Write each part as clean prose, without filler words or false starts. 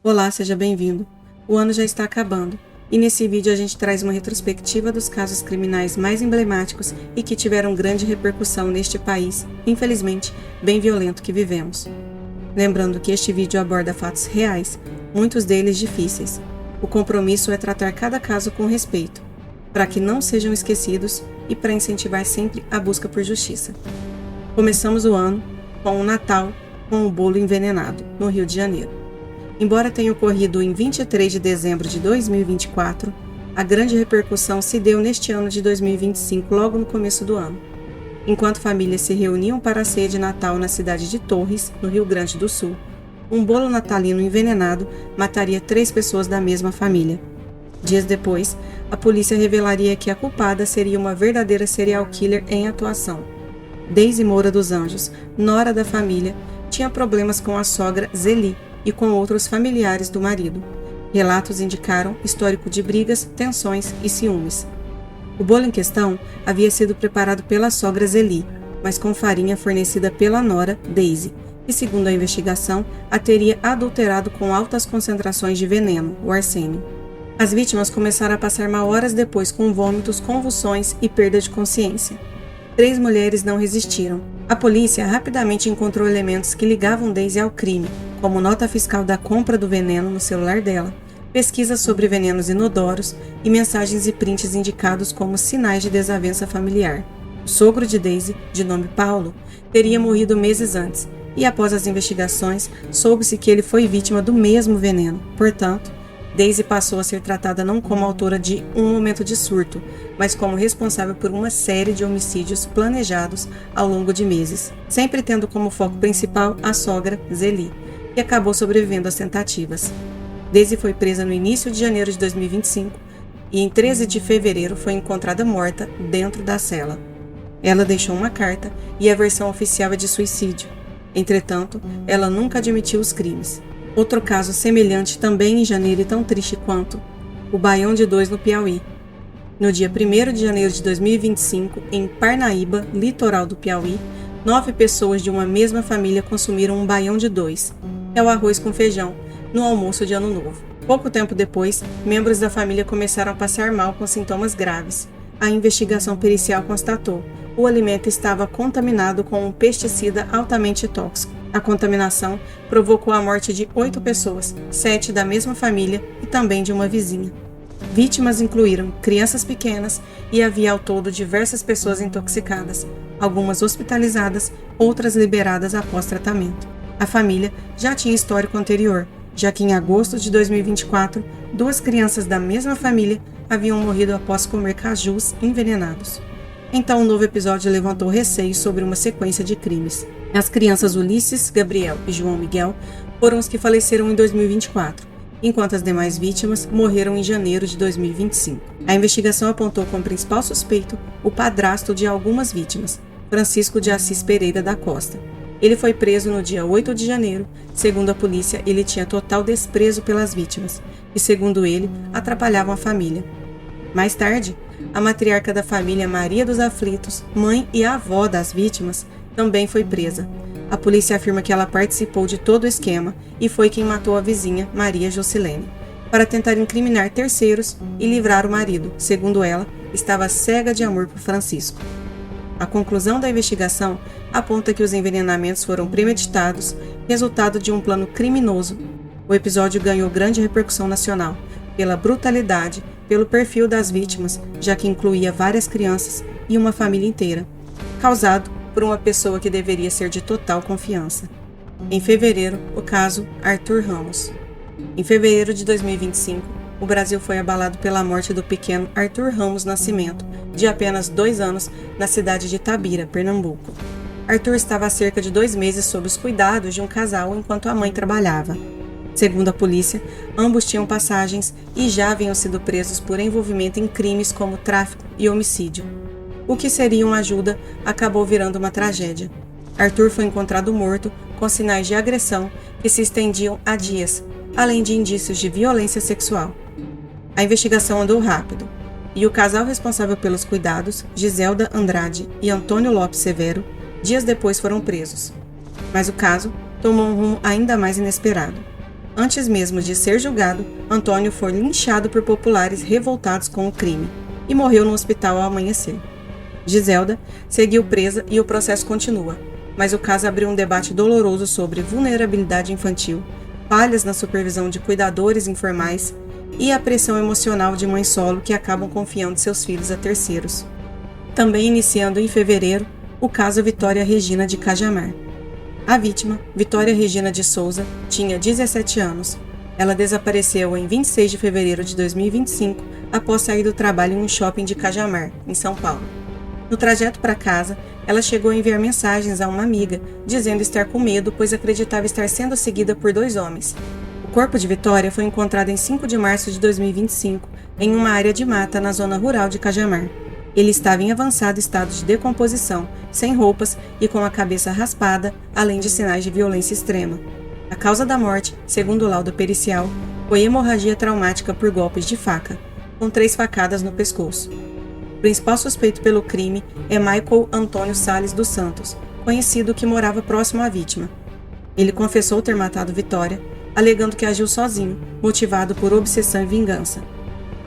Olá, seja bem-vindo. O ano já está acabando e nesse vídeo a gente traz uma retrospectiva dos casos criminais mais emblemáticos e que tiveram grande repercussão neste país, infelizmente, bem violento que vivemos. Lembrando que este vídeo aborda fatos reais, muitos deles difíceis. O compromisso é tratar cada caso com respeito, para que não sejam esquecidos e para incentivar sempre a busca por justiça. Começamos o ano com o Natal com o bolo envenenado, no Rio de Janeiro. Embora tenha ocorrido em 23 de dezembro de 2024, a grande repercussão se deu neste ano de 2025, logo no começo do ano. Enquanto famílias se reuniam para a ceia de Natal na cidade de Torres, no Rio Grande do Sul, um bolo natalino envenenado mataria 3 pessoas da mesma família. Dias depois, a polícia revelaria que a culpada seria uma verdadeira serial killer em atuação. Deise Moura dos Anjos, nora da família, tinha problemas com a sogra Zeli e com outros familiares do marido. Relatos indicaram histórico de brigas, tensões e ciúmes. O bolo em questão havia sido preparado pela sogra Zeli, mas com farinha fornecida pela nora, Deise, que, segundo a investigação, a teria adulterado com altas concentrações de veneno, o arsênio. As vítimas começaram a passar mal horas depois com vômitos, convulsões e perda de consciência. 3 mulheres não resistiram. A polícia rapidamente encontrou elementos que ligavam Deise ao crime, como nota fiscal da compra do veneno no celular dela, pesquisas sobre venenos inodoros e mensagens e prints indicados como sinais de desavença familiar. O sogro de Deise, de nome Paulo, teria morrido meses antes, e após as investigações, soube-se que ele foi vítima do mesmo veneno. Portanto, Deise passou a ser tratada não como autora de um momento de surto, mas como responsável por uma série de homicídios planejados ao longo de meses, sempre tendo como foco principal a sogra, Zeli, que acabou sobrevivendo às tentativas. Deise foi presa no início de janeiro de 2025 e em 13 de fevereiro foi encontrada morta dentro da cela. Ela deixou uma carta e a versão oficial é de suicídio. Entretanto, ela nunca admitiu os crimes. Outro caso semelhante também em janeiro e tão triste quanto o Baião de 2 no Piauí. No dia 1º de janeiro de 2025, em Parnaíba, litoral do Piauí, 9 pessoas de uma mesma família consumiram um baião de 2, que é o arroz com feijão, no almoço de Ano Novo. Pouco tempo depois, membros da família começaram a passar mal com sintomas graves. A investigação pericial constatou: o alimento estava contaminado com um pesticida altamente tóxico. A contaminação provocou a morte de 8 pessoas, 7 da mesma família e também de uma vizinha. Vítimas incluíram crianças pequenas e havia ao todo diversas pessoas intoxicadas, algumas hospitalizadas, outras liberadas após tratamento. A família já tinha histórico anterior, já que em agosto de 2024, 2 crianças da mesma família haviam morrido após comer cajus envenenados. Então, o novo episódio levantou receios sobre uma sequência de crimes. As crianças Ulisses, Gabriel e João Miguel foram os que faleceram em 2024, enquanto as demais vítimas morreram em janeiro de 2025. A investigação apontou como principal suspeito o padrasto de algumas vítimas, Francisco de Assis Pereira da Costa. Ele foi preso no dia 8 de janeiro. Segundo a polícia, ele tinha total desprezo pelas vítimas e, segundo ele, atrapalhavam a família. Mais tarde, a matriarca da família, Maria dos Aflitos, mãe e avó das vítimas, também foi presa. A polícia afirma que ela participou de todo o esquema e foi quem matou a vizinha, Maria Jocilene, para tentar incriminar terceiros e livrar o marido. Segundo ela, estava cega de amor por Francisco. A conclusão da investigação aponta que os envenenamentos foram premeditados, resultado de um plano criminoso. O episódio ganhou grande repercussão nacional, pela brutalidade, pelo perfil das vítimas, já que incluía várias crianças e uma família inteira, causado por uma pessoa que deveria ser de total confiança. Em fevereiro, o caso Arthur Ramos. Em fevereiro de 2025, o Brasil foi abalado pela morte do pequeno Arthur Ramos Nascimento, de apenas 2 anos, na cidade de Itabira, Pernambuco. Arthur estava há cerca de 2 meses sob os cuidados de um casal enquanto a mãe trabalhava. Segundo a polícia, ambos tinham passagens e já haviam sido presos por envolvimento em crimes como tráfico e homicídio. O que seria uma ajuda acabou virando uma tragédia. Arthur foi encontrado morto, com sinais de agressão que se estendiam há dias, além de indícios de violência sexual. A investigação andou rápido, e o casal responsável pelos cuidados, Giselda Andrade e Antônio Lopes Severo, dias depois foram presos. Mas o caso tomou um rumo ainda mais inesperado. Antes mesmo de ser julgado, Antônio foi linchado por populares revoltados com o crime e morreu no hospital ao amanhecer. Giselda seguiu presa e o processo continua, mas o caso abriu um debate doloroso sobre vulnerabilidade infantil, falhas na supervisão de cuidadores informais e a pressão emocional de mães solo que acabam confiando seus filhos a terceiros. Também iniciando em fevereiro o caso Vitória Regina de Cajamar. A vítima, Vitória Regina de Souza, tinha 17 anos. Ela desapareceu em 26 de fevereiro de 2025 após sair do trabalho em um shopping de Cajamar, em São Paulo. No trajeto para casa, ela chegou a enviar mensagens a uma amiga, dizendo estar com medo, pois acreditava estar sendo seguida por 2 homens. O corpo de Vitória foi encontrado em 5 de março de 2025, em uma área de mata na zona rural de Cajamar. Ele estava em avançado estado de decomposição, sem roupas e com a cabeça raspada, além de sinais de violência extrema. A causa da morte, segundo o laudo pericial, foi hemorragia traumática por golpes de faca, com 3 facadas no pescoço. O principal suspeito pelo crime é Michael Antônio Sales dos Santos, conhecido que morava próximo à vítima. Ele confessou ter matado Vitória, alegando que agiu sozinho, motivado por obsessão e vingança.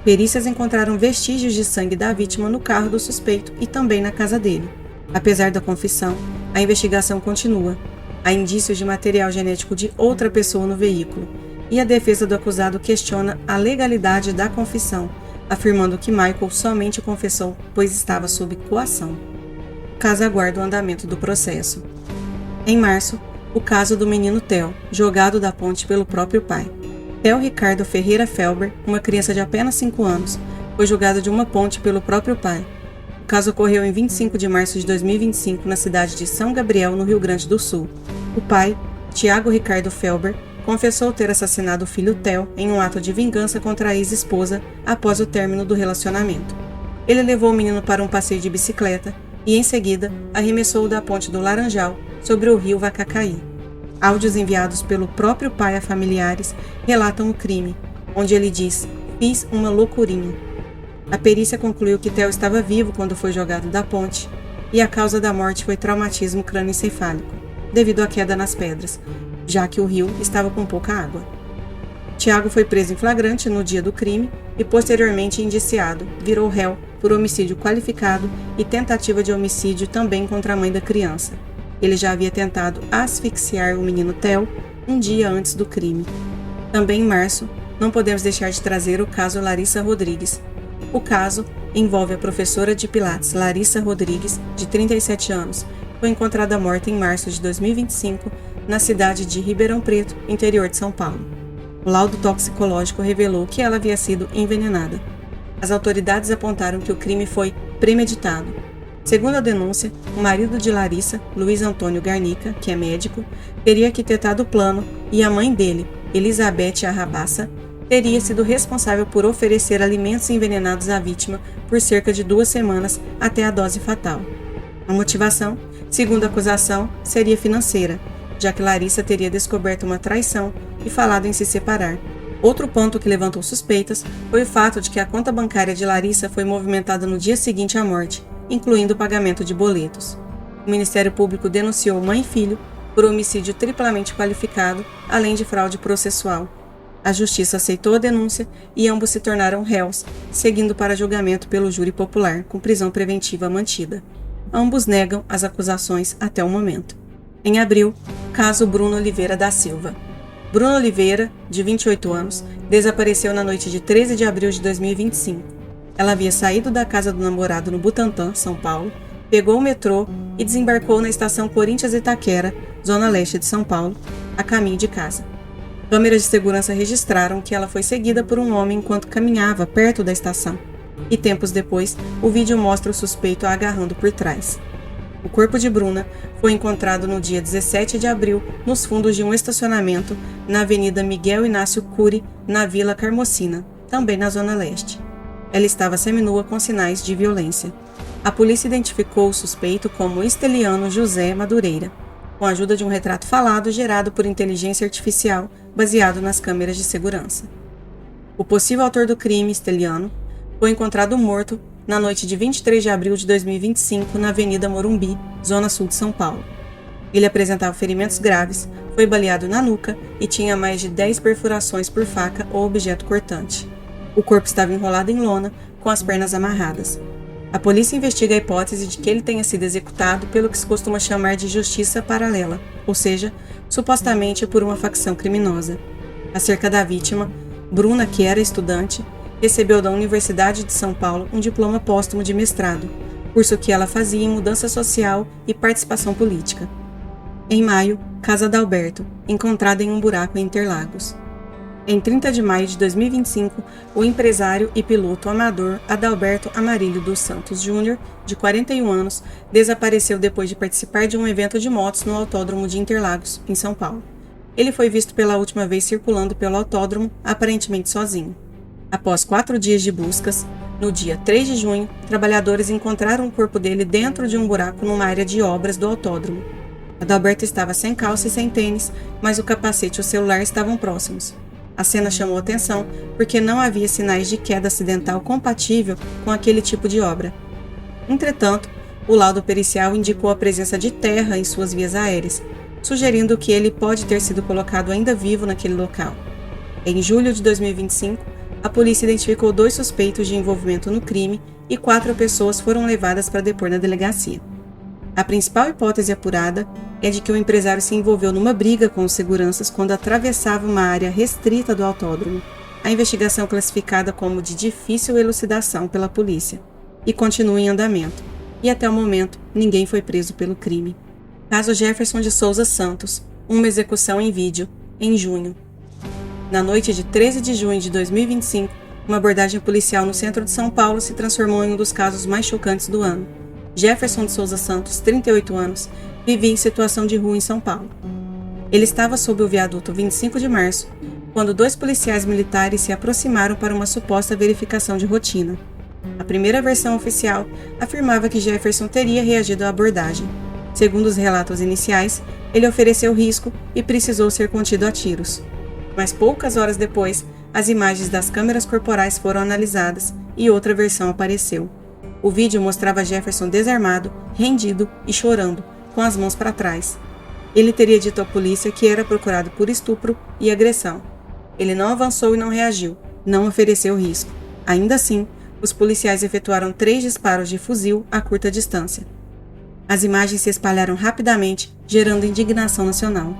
Perícias encontraram vestígios de sangue da vítima no carro do suspeito e também na casa dele. Apesar da confissão, a investigação continua. Há indícios de material genético de outra pessoa no veículo, e a defesa do acusado questiona a legalidade da confissão, afirmando que Michael somente confessou pois estava sob coação. O caso aguarda o andamento do processo. Em março, o caso do menino Theo, jogado da ponte pelo próprio pai. Theo Ricardo Ferreira Felber, uma criança de apenas 5 anos, foi jogado de uma ponte pelo próprio pai. O caso ocorreu em 25 de março de 2025 na cidade de São Gabriel, no Rio Grande do Sul. O pai, Tiago Ricardo Felber, confessou ter assassinado o filho Theo em um ato de vingança contra a ex-esposa após o término do relacionamento. Ele levou o menino para um passeio de bicicleta e, em seguida, arremessou-o da ponte do Laranjal sobre o rio Vacacaí. Áudios enviados pelo próprio pai a familiares relatam o crime, onde ele diz: "Fiz uma loucurinha". A perícia concluiu que Theo estava vivo quando foi jogado da ponte e a causa da morte foi traumatismo crânioencefálico, devido à queda nas pedras, já que o rio estava com pouca água. Tiago foi preso em flagrante no dia do crime e posteriormente indiciado, virou réu por homicídio qualificado e tentativa de homicídio também contra a mãe da criança. Ele já havia tentado asfixiar o menino Theo um dia antes do crime. Também em março, não podemos deixar de trazer o caso Larissa Rodrigues. O caso envolve a professora de Pilates Larissa Rodrigues, de 37 anos, que foi encontrada morta em março de 2025 na cidade de Ribeirão Preto, interior de São Paulo. O laudo toxicológico revelou que ela havia sido envenenada. As autoridades apontaram que o crime foi premeditado. Segundo a denúncia, o marido de Larissa, Luiz Antônio Garnica, que é médico, teria arquitetado o plano e a mãe dele, Elizabeth Arrabassa, teria sido responsável por oferecer alimentos envenenados à vítima por cerca de 2 semanas até a dose fatal. A motivação, segundo a acusação, seria financeira, já que Larissa teria descoberto uma traição e falado em se separar. Outro ponto que levantou suspeitas foi o fato de que a conta bancária de Larissa foi movimentada no dia seguinte à morte, incluindo o pagamento de boletos. O Ministério Público denunciou mãe e filho por homicídio triplamente qualificado, além de fraude processual. A Justiça aceitou a denúncia e ambos se tornaram réus, seguindo para julgamento pelo júri popular, com prisão preventiva mantida. Ambos negam as acusações até o momento. Em abril, caso Bruno Oliveira da Silva. Bruno Oliveira, de 28 anos, desapareceu na noite de 13 de abril de 2025. Ela havia saído da casa do namorado no Butantã, São Paulo, pegou o metrô e desembarcou na estação Corinthians Itaquera, zona leste de São Paulo, a caminho de casa. Câmeras de segurança registraram que ela foi seguida por um homem enquanto caminhava perto da estação, e tempos depois, o vídeo mostra o suspeito a agarrando por trás. O corpo de Bruna foi encontrado no dia 17 de abril nos fundos de um estacionamento na Avenida Miguel Inácio Cury, na Vila Carmocina, também na zona leste. Ela estava seminua com sinais de violência. A polícia identificou o suspeito como Esteliano José Madureira, com a ajuda de um retrato falado gerado por inteligência artificial baseado nas câmeras de segurança. O possível autor do crime, Esteliano, foi encontrado morto na noite de 23 de abril de 2025 na Avenida Morumbi, zona sul de São Paulo. Ele apresentava ferimentos graves, foi baleado na nuca e tinha mais de 10 perfurações por faca ou objeto cortante. O corpo estava enrolado em lona, com as pernas amarradas. A polícia investiga a hipótese de que ele tenha sido executado pelo que se costuma chamar de justiça paralela, ou seja, supostamente por uma facção criminosa. Acerca da vítima, Bruna, que era estudante, recebeu da Universidade de São Paulo um diploma póstumo de mestrado, curso que ela fazia em mudança social e participação política. Em maio, casa Adalberto, encontrada em um buraco em Interlagos. Em 30 de maio de 2025, o empresário e piloto amador Adalberto Amarílio dos Santos Júnior, de 41 anos, desapareceu depois de participar de um evento de motos no Autódromo de Interlagos, em São Paulo. Ele foi visto pela última vez circulando pelo autódromo, aparentemente sozinho. Após 4 dias de buscas, no dia 3 de junho, trabalhadores encontraram o corpo dele dentro de um buraco numa área de obras do autódromo. Adalberto estava sem calça e sem tênis, mas o capacete e o celular estavam próximos. A cena chamou atenção porque não havia sinais de queda acidental compatível com aquele tipo de obra. Entretanto, o laudo pericial indicou a presença de terra em suas vias aéreas, sugerindo que ele pode ter sido colocado ainda vivo naquele local. Em julho de 2025, a polícia identificou 2 suspeitos de envolvimento no crime e 4 pessoas foram levadas para depor na delegacia. A principal hipótese apurada é de que o empresário se envolveu numa briga com os seguranças quando atravessava uma área restrita do autódromo. A investigação classificada como de difícil elucidação pela polícia e continua em andamento, e até o momento ninguém foi preso pelo crime. Caso Jefferson de Souza Santos, uma execução em vídeo, em junho. Na noite de 13 de junho de 2025, uma abordagem policial no centro de São Paulo se transformou em um dos casos mais chocantes do ano. Jefferson de Souza Santos, 38 anos, vivia em situação de rua em São Paulo. Ele estava sob o viaduto 25 de março, quando 2 policiais militares se aproximaram para uma suposta verificação de rotina. A primeira versão oficial afirmava que Jefferson teria reagido à abordagem. Segundo os relatos iniciais, ele ofereceu risco e precisou ser contido a tiros. Mas poucas horas depois, as imagens das câmeras corporais foram analisadas e outra versão apareceu. O vídeo mostrava Jefferson desarmado, rendido e chorando, com as mãos para trás. Ele teria dito à polícia que era procurado por estupro e agressão. Ele não avançou e não reagiu, não ofereceu risco. Ainda assim, os policiais efetuaram 3 disparos de fuzil a curta distância. As imagens se espalharam rapidamente, gerando indignação nacional.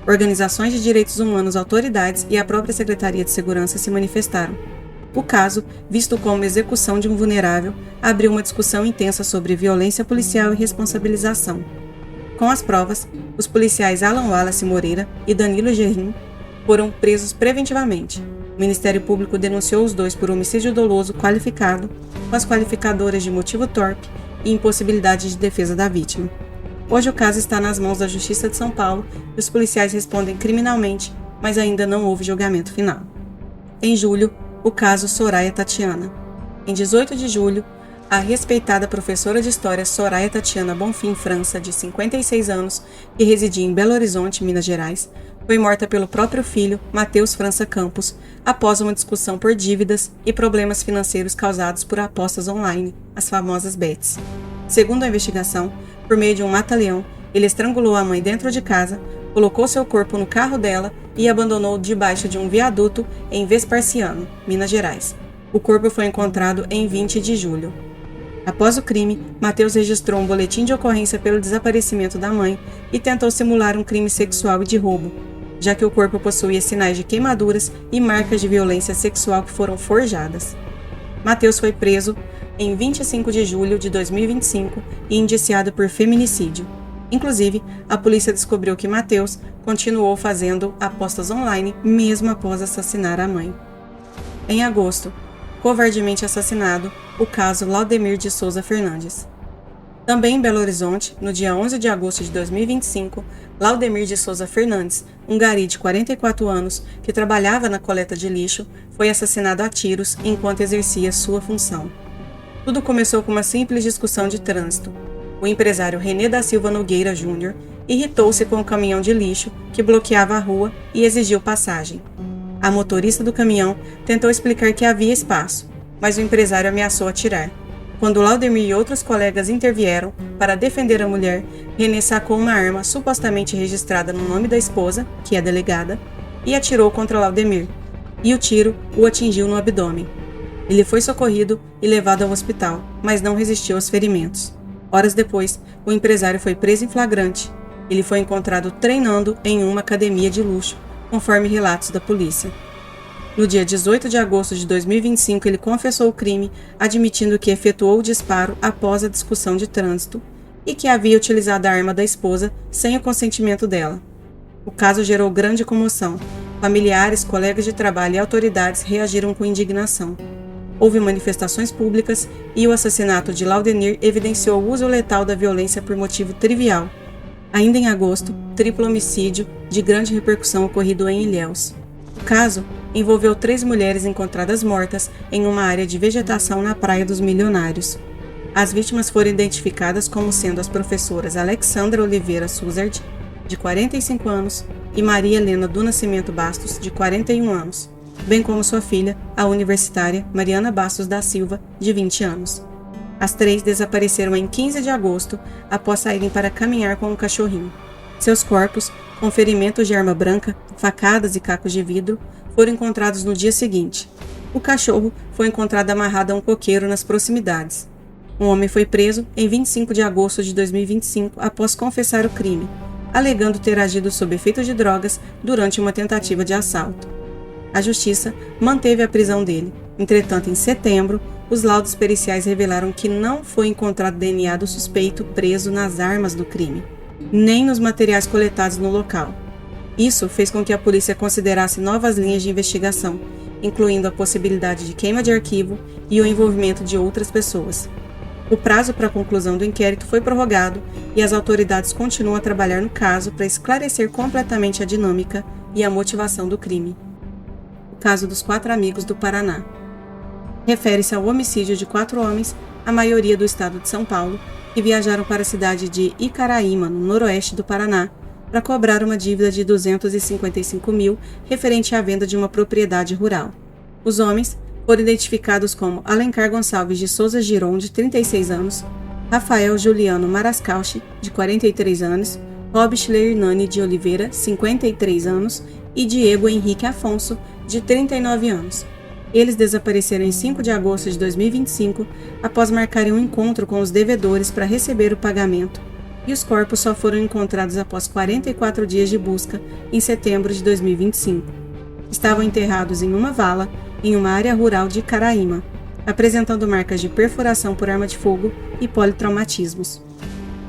Organizações de direitos humanos, autoridades e a própria Secretaria de Segurança se manifestaram. O caso, visto como execução de um vulnerável, abriu uma discussão intensa sobre violência policial e responsabilização. Com as provas, os policiais Alan Wallace Moreira e Danilo Gerrin foram presos preventivamente. O Ministério Público denunciou os 2 por homicídio doloso qualificado, com as qualificadoras de motivo torpe e impossibilidade de defesa da vítima. Hoje o caso está nas mãos da Justiça de São Paulo e os policiais respondem criminalmente, mas ainda não houve julgamento final. Em julho, o caso Soraya Tatiana. Em 18 de julho, a respeitada professora de História Soraya Tatiana Bonfim França, de 56 anos, que residia em Belo Horizonte, Minas Gerais, foi morta pelo próprio filho, Matheus França Campos, após uma discussão por dívidas e problemas financeiros causados por apostas online, as famosas bets. Segundo a investigação, por meio de um mata-leão, ele estrangulou a mãe dentro de casa, colocou seu corpo no carro dela e abandonou debaixo de um viaduto em Vesparciano, Minas Gerais. O corpo foi encontrado em 20 de julho. Após o crime, Matheus registrou um boletim de ocorrência pelo desaparecimento da mãe e tentou simular um crime sexual e de roubo, já que o corpo possuía sinais de queimaduras e marcas de violência sexual que foram forjadas. Matheus foi preso em 25 de julho de 2025 e indiciado por feminicídio. Inclusive, a polícia descobriu que Matheus continuou fazendo apostas online mesmo após assassinar a mãe. Em agosto, covardemente assassinado, o caso Laudemir de Souza Fernandes. Também em Belo Horizonte, no dia 11 de agosto de 2025, Laudemir de Souza Fernandes, um gari de 44 anos que trabalhava na coleta de lixo, foi assassinado a tiros enquanto exercia sua função. Tudo começou com uma simples discussão de trânsito. O empresário René da Silva Nogueira Júnior irritou-se com o caminhão de lixo que bloqueava a rua e exigiu passagem. A motorista do caminhão tentou explicar que havia espaço, mas o empresário ameaçou atirar. Quando Laudemir e outros colegas intervieram para defender a mulher, René sacou uma arma supostamente registrada no nome da esposa, que é delegada, e atirou contra Laudemir, e o tiro o atingiu no abdômen. Ele foi socorrido e levado ao hospital, mas não resistiu aos ferimentos. Horas depois, o empresário foi preso em flagrante. Ele foi encontrado treinando em uma academia de luxo, conforme relatos da polícia. No dia 18 de agosto de 2025, ele confessou o crime, admitindo que efetuou o disparo após a discussão de trânsito e que havia utilizado a arma da esposa sem o consentimento dela. O caso gerou grande comoção. Familiares, colegas de trabalho e autoridades reagiram com indignação. Houve manifestações públicas e o assassinato de Laudemir evidenciou o uso letal da violência por motivo trivial. Ainda em agosto, triplo homicídio de grande repercussão ocorrido em Ilhéus. O caso envolveu 3 mulheres encontradas mortas em uma área de vegetação na Praia dos Milionários. As vítimas foram identificadas como sendo as professoras Alexandra Oliveira Suzard, de 45 anos, e Maria Helena do Nascimento Bastos, de 41 anos, bem como sua filha, a universitária Mariana Bastos da Silva, de 20 anos. As 3 desapareceram em 15 de agosto, após saírem para caminhar com um cachorrinho. Seus corpos, com ferimentos de arma branca, facadas e cacos de vidro, foram encontrados no dia seguinte. O cachorro foi encontrado amarrado a um coqueiro nas proximidades. Um homem foi preso em 25 de agosto de 2025 após confessar o crime, alegando ter agido sob efeitos de drogas durante uma tentativa de assalto. A justiça manteve a prisão dele. Entretanto, em setembro, os laudos periciais revelaram que não foi encontrado DNA do suspeito preso nas armas do crime, nem nos materiais coletados no local. Isso fez com que a polícia considerasse novas linhas de investigação, incluindo a possibilidade de queima de arquivo e o envolvimento de outras pessoas. O prazo para a conclusão do inquérito foi prorrogado e as autoridades continuam a trabalhar no caso para esclarecer completamente a dinâmica e a motivação do crime. O caso dos 4 amigos do Paraná. Refere-se ao homicídio de 4 homens, a maioria do estado de São Paulo, que viajaram para a cidade de Icaraíma, no noroeste do Paraná, para cobrar uma dívida de 255 mil referente à venda de uma propriedade rural. Os homens foram identificados como Alencar Gonçalves de Souza Giron, de 36 anos, Rafael Juliano Marascalchi, de 43 anos, Robisler Hernani de Oliveira, 53 anos, e Diego Henrique Afonso, de 39 anos. Eles desapareceram em 5 de agosto de 2025, após marcarem um encontro com os devedores para receber o pagamento, e os corpos só foram encontrados após 44 dias de busca, em setembro de 2025. Estavam enterrados em uma vala, em uma área rural de Caraíma, apresentando marcas de perfuração por arma de fogo e politraumatismos.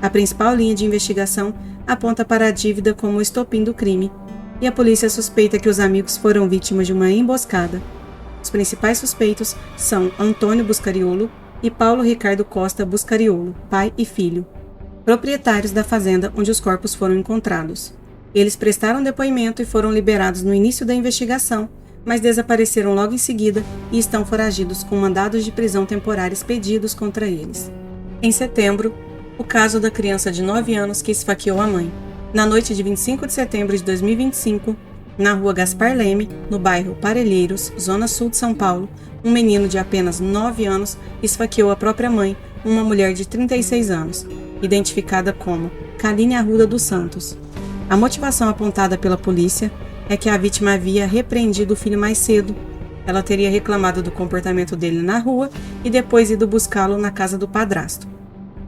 A principal linha de investigação aponta para a dívida como o estopim do crime, e a polícia suspeita que os amigos foram vítimas de uma emboscada. Os principais suspeitos são Antônio Buscariolo e Paulo Ricardo Costa Buscariolo, pai e filho, proprietários da fazenda onde os corpos foram encontrados. Eles prestaram depoimento e foram liberados no início da investigação, mas desapareceram logo em seguida e estão foragidos com mandados de prisão temporários pedidos contra eles. Em setembro, o caso da criança de 9 anos que esfaqueou a mãe. Na noite de 25 de setembro de 2025, na rua Gaspar Leme, no bairro Parelheiros, zona sul de São Paulo, um menino de apenas 9 anos esfaqueou a própria mãe, uma mulher de 36 anos, identificada como Kaline Arruda dos Santos. A motivação apontada pela polícia é que a vítima havia repreendido o filho mais cedo. Ela teria reclamado do comportamento dele na rua e depois ido buscá-lo na casa do padrasto.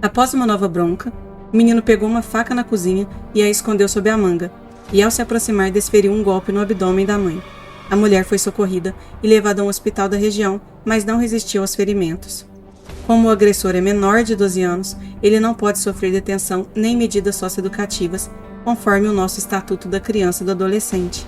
Após uma nova bronca, o menino pegou uma faca na cozinha e a escondeu sob a manga, e ao se aproximar desferiu um golpe no abdômen da mãe. A mulher foi socorrida e levada a um hospital da região, mas não resistiu aos ferimentos. Como o agressor é menor de 12 anos, ele não pode sofrer detenção nem medidas socioeducativas, conforme o nosso Estatuto da Criança e do Adolescente.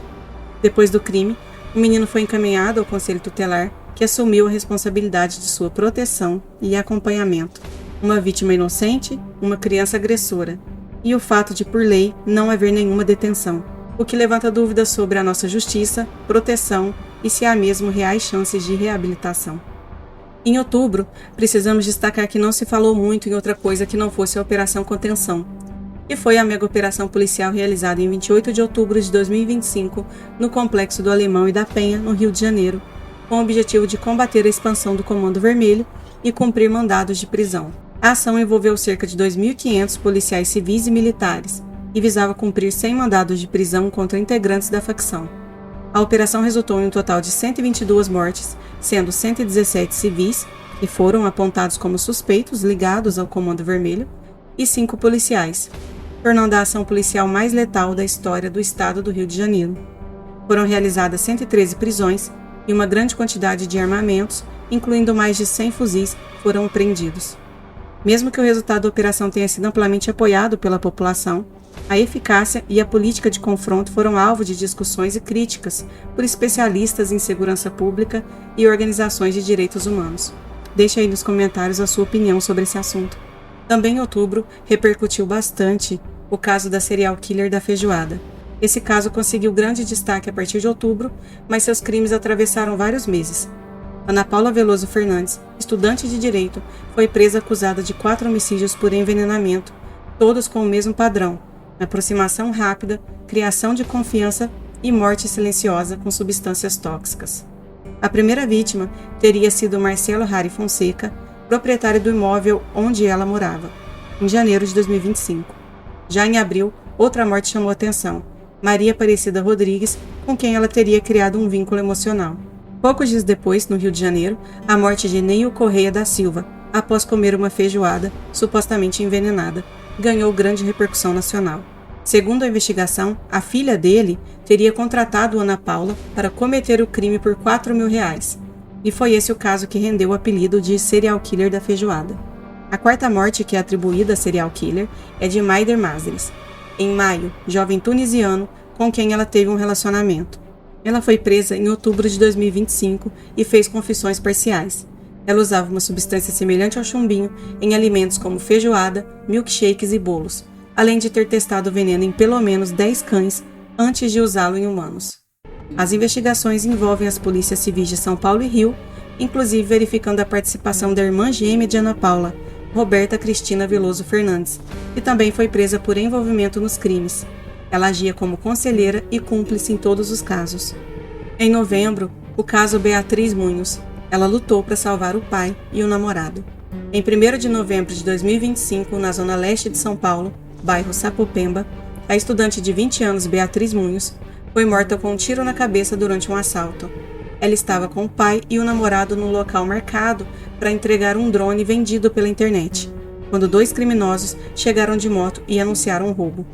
Depois do crime, o menino foi encaminhado ao Conselho Tutelar, que assumiu a responsabilidade de sua proteção e acompanhamento. Uma vítima inocente, uma criança agressora, e o fato de, por lei, não haver nenhuma detenção, o que levanta dúvidas sobre a nossa justiça, proteção e se há mesmo reais chances de reabilitação. Em outubro, precisamos destacar que não se falou muito em outra coisa que não fosse a Operação Contenção, que foi a mega operação policial realizada em 28 de outubro de 2025 no Complexo do Alemão e da Penha, no Rio de Janeiro, com o objetivo de combater a expansão do Comando Vermelho e cumprir mandados de prisão. A ação envolveu cerca de 2.500 policiais civis e militares e visava cumprir 100 mandados de prisão contra integrantes da facção. A operação resultou em um total de 122 mortes, sendo 117 civis, que foram apontados como suspeitos ligados ao Comando Vermelho, e 5 policiais, tornando a ação policial mais letal da história do estado do Rio de Janeiro. Foram realizadas 113 prisões e uma grande quantidade de armamentos, incluindo mais de 100 fuzis, foram apreendidos. Mesmo que o resultado da operação tenha sido amplamente apoiado pela população, a eficácia e a política de confronto foram alvo de discussões e críticas por especialistas em segurança pública e organizações de direitos humanos. Deixe aí nos comentários a sua opinião sobre esse assunto. Também em outubro, repercutiu bastante o caso da serial killer da Feijoada. Esse caso conseguiu grande destaque a partir de outubro, mas seus crimes atravessaram vários meses. Ana Paula Veloso Fernandes, estudante de Direito, foi presa acusada de 4 homicídios por envenenamento, todos com o mesmo padrão: aproximação rápida, criação de confiança e morte silenciosa com substâncias tóxicas. A primeira vítima teria sido Marcelo Rari Fonseca, proprietário do imóvel onde ela morava, em janeiro de 2025. Já em abril, outra morte chamou atenção: Maria Aparecida Rodrigues, com quem ela teria criado um vínculo emocional. Poucos dias depois, no Rio de Janeiro, a morte de Neil Correia da Silva, após comer uma feijoada, supostamente envenenada, ganhou grande repercussão nacional. Segundo a investigação, a filha dele teria contratado Ana Paula para cometer o crime por R$4.000, e foi esse o caso que rendeu o apelido de serial killer da Feijoada. A quarta morte que é atribuída a serial killer é de Maider Masres, em maio, jovem tunisiano com quem ela teve um relacionamento. Ela foi presa em outubro de 2025 e fez confissões parciais. Ela usava uma substância semelhante ao chumbinho em alimentos como feijoada, milkshakes e bolos, além de ter testado o veneno em pelo menos 10 cães antes de usá-lo em humanos. As investigações envolvem as polícias civis de São Paulo e Rio, inclusive verificando a participação da irmã gêmea de Ana Paula, Roberta Cristina Veloso Fernandes, que também foi presa por envolvimento nos crimes. Ela agia como conselheira e cúmplice em todos os casos. Em novembro, o caso Beatriz Munhoz. Ela lutou para salvar o pai e o namorado. Em 1º de novembro de 2025, na zona leste de São Paulo, bairro Sapopemba, a estudante de 20 anos Beatriz Munhoz foi morta com um tiro na cabeça durante um assalto. Ela estava com o pai e o namorado no local marcado para entregar um drone vendido pela internet, quando 2 criminosos chegaram de moto e anunciaram um roubo.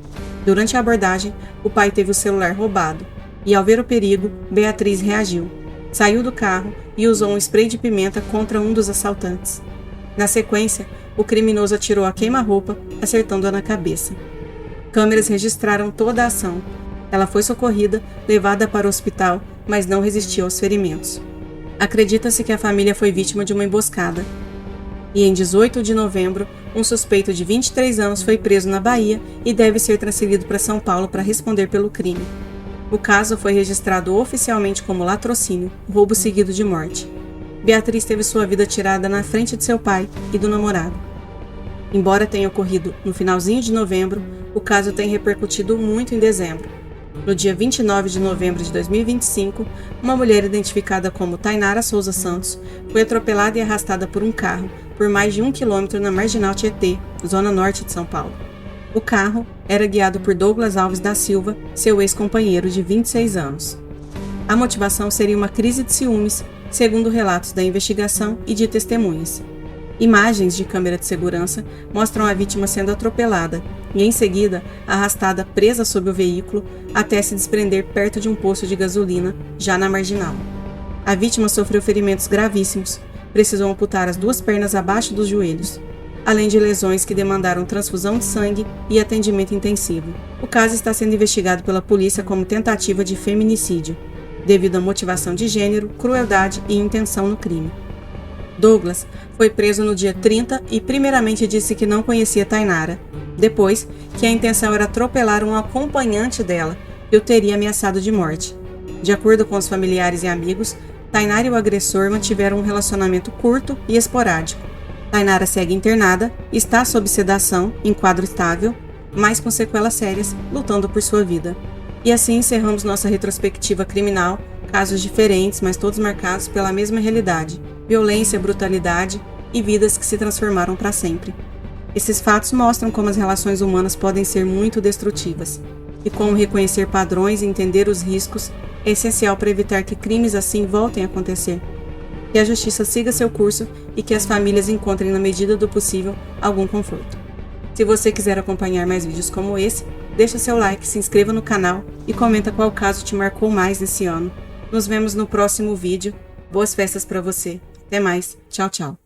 Durante a abordagem, o pai teve o celular roubado e, ao ver o perigo, Beatriz reagiu. Saiu do carro e usou um spray de pimenta contra um dos assaltantes. Na sequência, o criminoso atirou a queima-roupa, acertando-a na cabeça. Câmeras registraram toda a ação. Ela foi socorrida, levada para o hospital, mas não resistiu aos ferimentos. Acredita-se que a família foi vítima de uma emboscada. E em 18 de novembro, um suspeito de 23 anos foi preso na Bahia e deve ser transferido para São Paulo para responder pelo crime. O caso foi registrado oficialmente como latrocínio, roubo seguido de morte. Beatriz teve sua vida tirada na frente de seu pai e do namorado. Embora tenha ocorrido no finalzinho de novembro, o caso tem repercutido muito em dezembro. No dia 29 de novembro de 2025, uma mulher identificada como Tainara Souza Santos foi atropelada e arrastada por um carro por mais de 1 quilômetro na Marginal Tietê, zona norte de São Paulo. O carro era guiado por Douglas Alves da Silva, seu ex-companheiro de 26 anos. A motivação seria uma crise de ciúmes, segundo relatos da investigação e de testemunhas. Imagens de câmera de segurança mostram a vítima sendo atropelada e, em seguida, arrastada presa sob o veículo até se desprender perto de um posto de gasolina, já na marginal. A vítima sofreu ferimentos gravíssimos, precisou amputar as 2 pernas abaixo dos joelhos, além de lesões que demandaram transfusão de sangue e atendimento intensivo. O caso está sendo investigado pela polícia como tentativa de feminicídio, devido à motivação de gênero, crueldade e intenção no crime. Douglas foi preso no dia 30 e primeiramente disse que não conhecia Tainara, depois que a intenção era atropelar um acompanhante dela e o teria ameaçado de morte. De acordo com os familiares e amigos, Tainara e o agressor mantiveram um relacionamento curto e esporádico. Tainara segue internada, está sob sedação, em quadro estável, mas com sequelas sérias, lutando por sua vida. E assim encerramos nossa retrospectiva criminal, casos diferentes, mas todos marcados pela mesma realidade: violência, brutalidade e vidas que se transformaram para sempre. Esses fatos mostram como as relações humanas podem ser muito destrutivas, e como reconhecer padrões e entender os riscos é essencial para evitar que crimes assim voltem a acontecer. Que a justiça siga seu curso e que as famílias encontrem, na medida do possível, algum conforto. Se você quiser acompanhar mais vídeos como esse, deixa seu like, se inscreva no canal e comenta qual caso te marcou mais nesse ano. Nos vemos no próximo vídeo. Boas festas para você. Até mais. Tchau, tchau.